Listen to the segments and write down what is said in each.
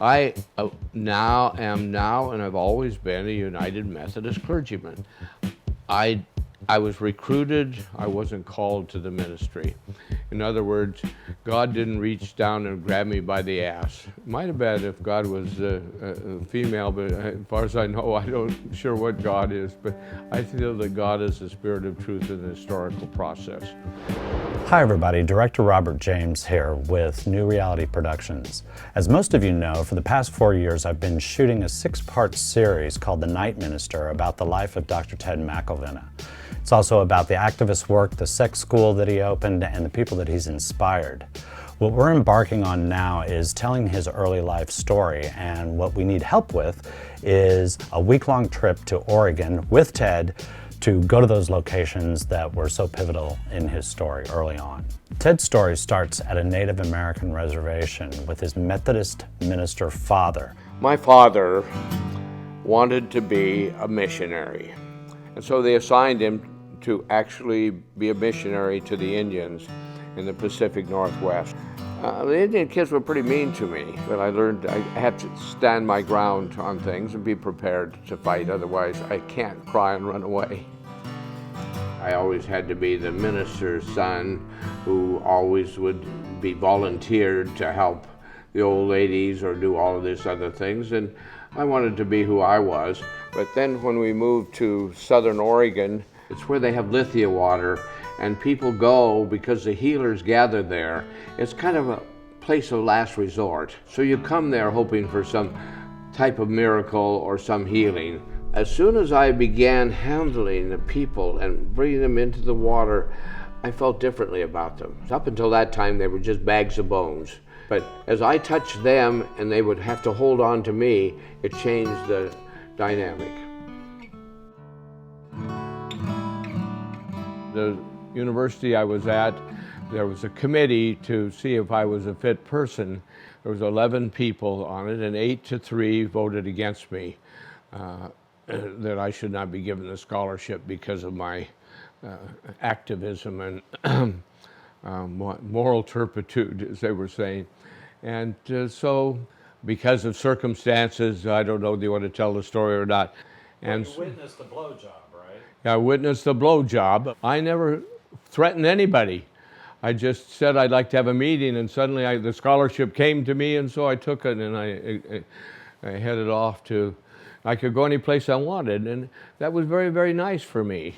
I now am and I've always been a United Methodist clergyman. I was recruited, I wasn't called to the ministry. In other words, God didn't reach down and grab me by the ass. Might have been if God was a female, but as far as I know, I don't sure what God is, but I feel that God is the spirit of truth in the historical process. Hi everybody, Director Robert James here with New Reality Productions. As most of you know, for the past 4 years I've been shooting a 6-part series called The Night Minister about the life of Dr. Ted McElveen. It's also about the activist work, the sex school that he opened, and the people that he's inspired. What we're embarking on now is telling his early life story, and what we need help with is a week-long trip to Oregon with Ted to go to those locations that were so pivotal in his story early on. Ted's story starts at a Native American reservation with his Methodist minister father. My father wanted to be a missionary, and so they assigned him to actually be a missionary to the Indians in the Pacific Northwest. The Indian kids were pretty mean to me, but I learned I had to stand my ground on things and be prepared to fight, otherwise I can't cry and run away. I always had to be the minister's son who always would be volunteered to help the old ladies or do all of these other things, and I wanted to be who I was. But then when we moved to Southern Oregon, it's where they have lithia water, and people go because the healers gather there. It's kind of a place of last resort. So you come there hoping for some type of miracle or some healing. As soon as I began handling the people and bringing them into the water, I felt differently about them. Up until that time, they were just bags of bones. But as I touched them and they would have to hold on to me, it changed the dynamic. The university I was at, there was a committee to see if I was a fit person. There was 11 people on it, and 8-3 voted against me, that I should not be given the scholarship because of my activism and moral turpitude, as they were saying. And so, because of circumstances, I don't know, do you want to tell the story or not? And you witnessed the blowjob, right? I witnessed the blowjob. I never threatened anybody. I just said I'd like to have a meeting, and suddenly the scholarship came to me, and so I took it, and I headed off to, I could go any place I wanted, and that was very, very nice for me.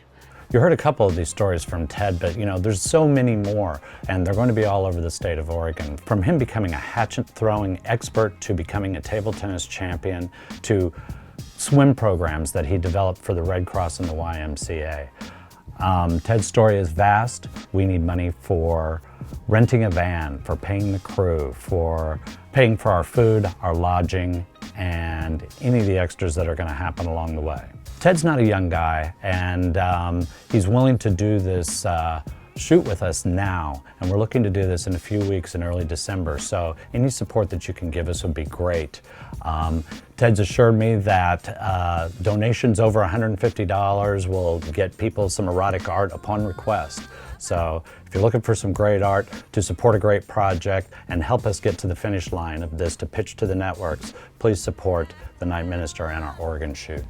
You heard a couple of these stories from Ted, but you know, there's so many more, and they're going to be all over the state of Oregon. From him becoming a hatchet-throwing expert to becoming a table tennis champion to swim programs that he developed for the Red Cross and the YMCA. Ted's story is vast. We need money for renting a van, for paying the crew, for paying for our food, our lodging, and any of the extras that are going to happen along the way. Ted's not a young guy, and he's willing to do this shoot with us now, and we're looking to do this in a few weeks in early December, so any support that you can give us would be great. Ted's assured me that donations over $150 will get people some erotic art upon request. So if you're looking for some great art to support a great project and help us get to the finish line of this to pitch to the networks, please support The Night Minister and our Oregon shoot.